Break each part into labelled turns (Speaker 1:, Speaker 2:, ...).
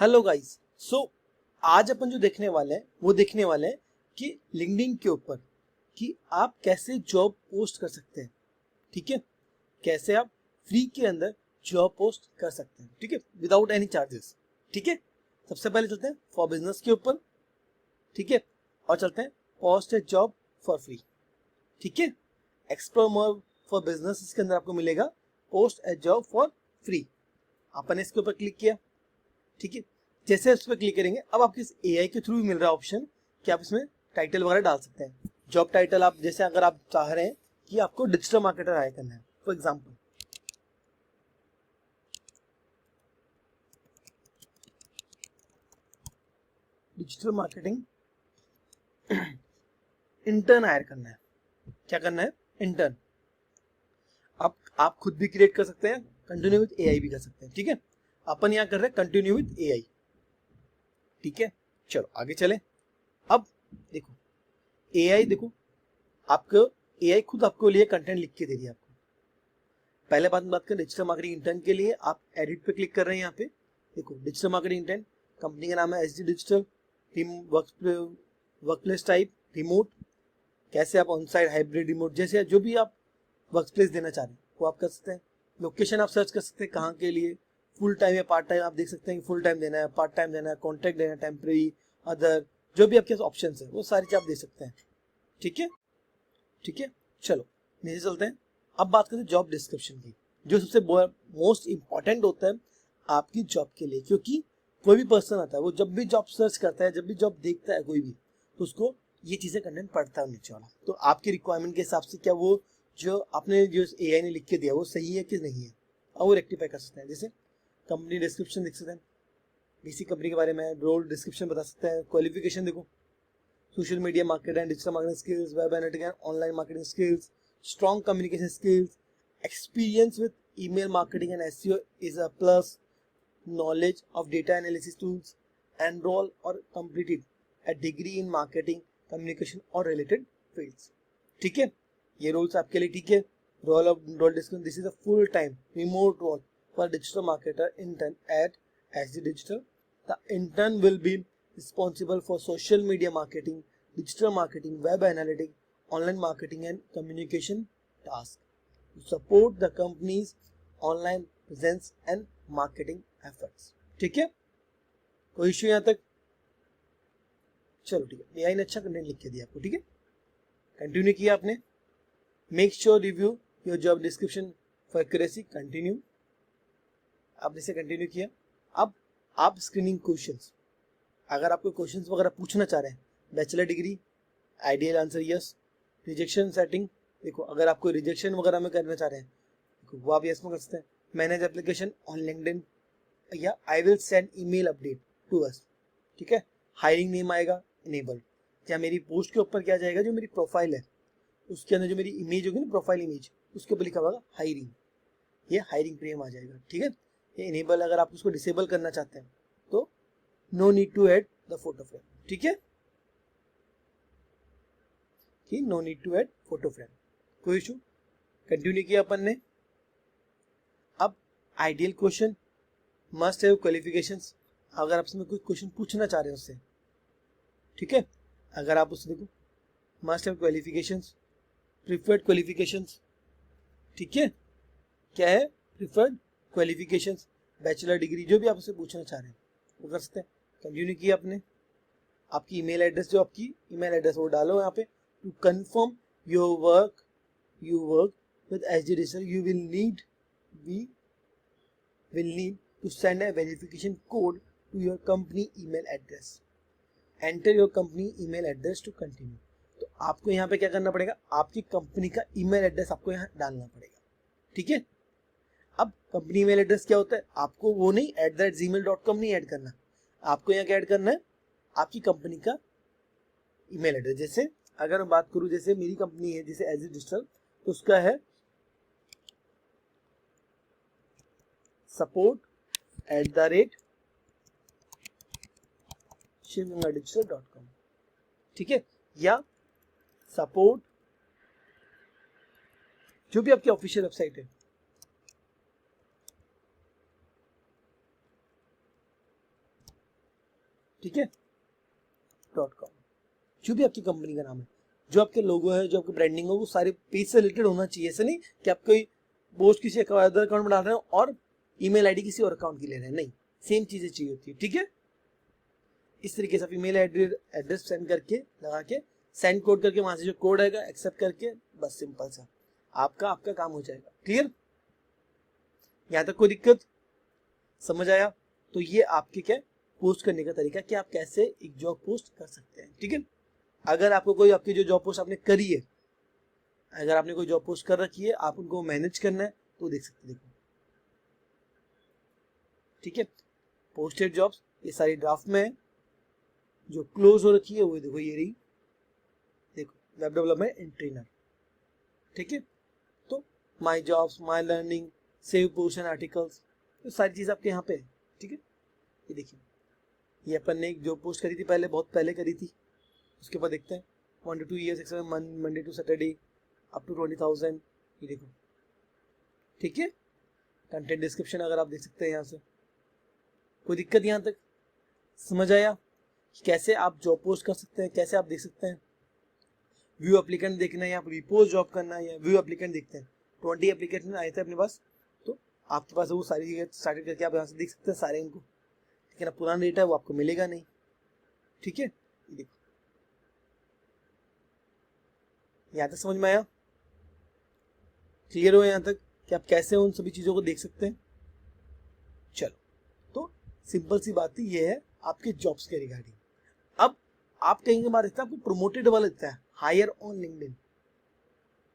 Speaker 1: Hello guys. सो आज अपन जो देखने वाले हैं वो देखने वाले हैं कि लिंक्डइन के ऊपर कि आप कैसे जॉब पोस्ट कर सकते हैं। ठीक है, कैसे आप फ्री के अंदर जॉब पोस्ट कर सकते हैं, ठीक है, विदाउट एनी चार्जेस। ठीक है, सबसे पहले चलते हैं फॉर बिजनेस के ऊपर। ठीक है, और चलते हैं post a job for free. ठीक है, एक्सप्लोर मोर फॉर बिजनेस, इसके अंदर आपको मिलेगा post a job for free. अपन ने इसके ऊपर क्लिक किया। ठीक है, जैसे उस पर क्लिक करेंगे अब आपके एआई के थ्रू भी मिल रहा है ऑप्शन कि आप इसमें टाइटल वगैरह डाल सकते हैं। जॉब टाइटल आप जैसे अगर आप चाह रहे हैं कि आपको डिजिटल मार्केटर हायर करना है, for example digital marketing intern hire करना है। क्या करना है? इंटर्न। आप खुद भी क्रिएट कर सकते हैं, कंटिन्यू विद एआई भी कर सकते हैं। ठीक है, अपन यहाँ कर रहे हैं कंटिन्यू विद एआई। ठीक है, चलो आगे चले। अब देखो एआई, देखो आपको एआई खुद आपको लिए कंटेंट लिख के दे रही है आपको। पहले बात करें डिजिटल मार्केटिंग इंटर्न के लिए, आप एडिट पे क्लिक कर रहे हैं। यहाँ पे देखो डिजिटल मार्केटिंग इंटर्न, कंपनी का नाम है SD digital, work place type remote, कैसे आप ऑन साइट हाइब्रिड रिमोट जैसे जो भी आप वर्क प्लेस देना चाह रहे हैं वो आप कर सकते हैं। लोकेशन आप सर्च कर सकते हैं कहाँ के लिए, फुल टाइम या पार्ट टाइम। आप देख सकते हैं कि फुल टाइम देना है, पार्ट टाइम देना है, कॉन्ट्रैक्ट देना है, टेम्परेरी, अदर, जो भी आपके ऑप्शन है वो सारी चीज आप दे सकते हैं। ठीक है, ठीक है, चलो नीचे चलते हैं। अब बात करते हैं जॉब डिस्क्रिप्शन की, जो सबसे मोस्ट इंपॉर्टेंट होता है आपकी जॉब के लिए, क्योंकि कोई भी पर्सन आता है वो जब भी जॉब सर्च करता है, जब भी जॉब देखता है कोई भी, तो उसको ये चीजें कंटेंट पढ़ता है नीचे वाला। तो आपकी रिक्वायरमेंट के हिसाब से क्या वो जो आपने जो एआई ने लिख के दिया वो सही है कि नहीं है, और वो रेक्टिफाई कर सकते हैं। जैसे कंपनी डिस्क्रिप्शन देख सकते हैं, किसी कंपनी के बारे में रोल डिस्क्रिप्शन बता सकते हैं। क्वालिफिकेशन देखो, social media marketing and digital marketing skills, web analytics and online marketing skills, strong communication skills, experience with email marketing and SEO is a plus, knowledge of data analysis tools, enroll or completed a degree in marketing, communication or related fields. ठीक है, ये roles आपके लिए ठीक है। Role description, this is a full time remote role for digital marketer intern at SG Digital. The intern will be responsible for social media marketing, digital marketing, web analytics, online marketing and communication tasks to support the company's online presence and marketing efforts. ठीक है, कोई issue यहाँ तक? चलो ठीक है, AI ने अच्छा कंटेंट लिख के दिया आपको। ठीक है, कंटिन्यू किया आपने। Make sure review your job description for accuracy, continue. आपने इसे कंटिन्यू किया। अब आप स्क्रीनिंग क्वेश्चंस, अगर आपको क्वेश्चंस वगैरह पूछना चाह रहे हैं, bachelor degree, ideal answer yes, rejection setting, देखो अगर आपको रिजेक्शन वगैरह में करना चाह रहे हैं देखो वो आप यस में कर सकते हैं। मैनेज एप्लीकेशन ऑन लिंक्डइन या I will send email update to us. ठीक है, हायरिंग नेम आएगा इनेबल, क्या मेरी पोस्ट के ऊपर क्या जाएगा, जो मेरी प्रोफाइल है उसके अंदर जो मेरी इमेज होगी ना, प्रोफाइल इमेज, उसके ऊपर लिखा होगा हायरिंग, ये हायरिंग प्रीमियम आ जाएगा। ठीक है, ये इनेबल, अगर आप उसको डिसेबल करना चाहते हैं तो no need to add the photo frame. ठीक है, कि no need to add photo frame, कोई इशू। कंटिन्यू किया अपन ने। अब ideal question, must have qualifications, अगर आप इसमें कोई क्वेश्चन पूछना चाह रहे हैं उससे। ठीक है, अगर आप उससे देखो must have qualifications, preferred qualifications. ठीक है, क्या है? प्रिफर्ड क्वालिफिकेशंस, बैचलर डिग्री, जो भी आप उससे पूछना चाह रहे हैं वो कर सकते हैं। कंटिन्यू किया आपने। आपकी ईमेल एड्रेस, जो आपकी ईमेल एड्रेस वो डालो यहाँ पे। To confirm your work with SG Digital, you will need to send a verification code to your company email address. Enter your company email address to continue. तो आपको यहाँ पे क्या करना पड़ेगा, आपकी कंपनी का ईमेल एड्रेस आपको यहाँ डालना पड़ेगा। ठीक है, अब कंपनी ईमेल एड्रेस क्या होता है, आपको वो नहीं @gmail.com नहीं ऐड करना, आपको यहाँ क्या ऐड करना है, आपकी कंपनी का ईमेल एड्रेस। जैसे अगर मैं बात करूं, जैसे मेरी कंपनी है जैसे एसजी डिजिटल, तो उसका है support@shivgangadigital.com। ठीक है, या सपोर्ट, जो भी आपकी ऑफिशियल वेबसाइट है, ठीक है, .com। जो भी आपकी कंपनी का नाम है, जो आपके लोगो है, जो आपकी ब्रांडिंग हो, वो सारे पेज से रिलेटेड होना चाहिए। ऐसा नहीं कि आप कोई पोस्ट किसी अदर अकाउंट में डाल रहे हो और ईमेल आईडी किसी और अकाउंट की ले रहे हैं, नहीं, सेम चीजें चाहिए होती है। ठीक है, इस तरीके से आप ईमेल एड्रेस सेंड करके लगा के सेंड कोड करके वहां से जो कोड आएगा एक्सेप्ट करके, बस सिंपल सा आपका काम हो जाएगा। क्लियर, यहां तक कोई दिक्कत समझ आया? तो ये आपके क्या पोस्ट करने का तरीका कि आप कैसे एक जॉब पोस्ट कर सकते हैं। ठीक है, अगर आपको कोई आपकी जो जॉब पोस्ट आपने करी है, अगर आपने कोई जॉब पोस्ट कर रखी है, आप उनको मैनेज करना है तो देख सकते हैं, देखो। ठीक है, पोस्टेड जॉब्स ये सारी ड्राफ्ट में है, जो क्लोज हो रखी है वो देखो ये रही, देखो वेब डेवलपमेंट एंड ट्रेनर। ठीक है, तो my jobs, my learning, save post and articles, तो सारी चीज आपके यहाँ पे है। ठीक है, ये देखिए, ये अपन ने एक जॉब पोस्ट करी थी पहले, बहुत पहले करी थी। उसके बाद देखते हैं 1 to 2 years Monday to Saturday up to 20,000, ये देखो। ठीक है, कंटेंट डिस्क्रिप्शन अगर आप देख सकते हैं यहाँ से। कोई दिक्कत यहाँ तक समझ आया कि कैसे आप जॉब पोस्ट कर सकते हैं, कैसे आप देख सकते हैं? व्यू एप्लीकेंट देखना है या रिपोस्ट जॉब करना है, या व्यू एप्लीकेंट देखते हैं। 20 एप्लीकेशन आए थे अपने पास, तो आपके पास वो सारी चीजें स्टार्ट करके आप यहाँ से देख सकते हैं सारे इनको। लेकिन अब पुराना डेटा है वो आपको मिलेगा नहीं। ठीक है, देखो यहाँ तक समझ में आया? क्लियर हो यहाँ तक कि आप कैसे उन सभी चीजों को देख सकते हैं? चलो, तो सिंपल सी बात ही ये है आपके जॉब्स के रिगार्डिंग। अब आप कहीं के बाद देखते हैं आपको प्रोमोटेड वाला दिखता है, hire on LinkedIn,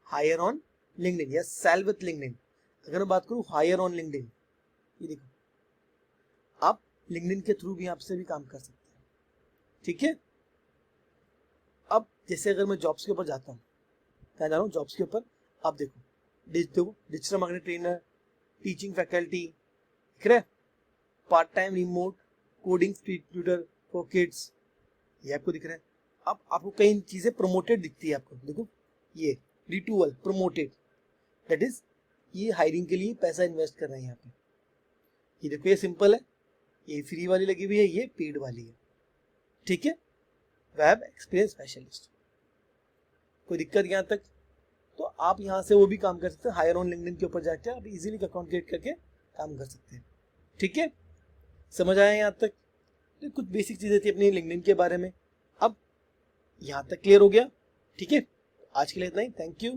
Speaker 1: hire on LinkedIn या सेल विद लिंक्डइन। अगर मैं बात करूं हायर ऑन लिंक्डइन, ये देखो आप लिंक्डइन के थ्रू भी आपसे भी काम कर सकते हैं। ठीक है, अब जैसे अगर मैं जॉब्स के ऊपर जाता हूँ, क्या जा रहा हूँ जॉब्स के ऊपर, आप देखो digital marketing trainer, teaching faculty, दिख रहा है, part time remote coding tutor for kids, ये आपको दिख रहा है। अब आपको कई चीजें प्रोमोटेड दिखती है आपको, देखो ये रिटूअल प्रोमोटेड, दैट इज ये हायरिंग के लिए पैसा इन्वेस्ट कर रहे हैं यहाँ पे। ये देखो ये सिंपल है, ये फ्री वाली लगी हुई है, ये पेड वाली है। ठीक है, वेब एक्सपीरियंस स्पेशलिस्ट। कोई दिक्कत यहाँ तक? तो आप यहाँ से वो भी काम कर सकते हैं, हायर ऑन लिंक्डइन के ऊपर जाकर आप इजीली अकाउंट क्रिएट करके काम कर सकते हैं। ठीक है, समझ आया यहाँ तक? तो कुछ बेसिक चीजें थी अपनी लिंक्डइन के बारे में, अब यहाँ तक क्लियर हो गया। ठीक है, आज के लिए इतना ही, थैंक यू।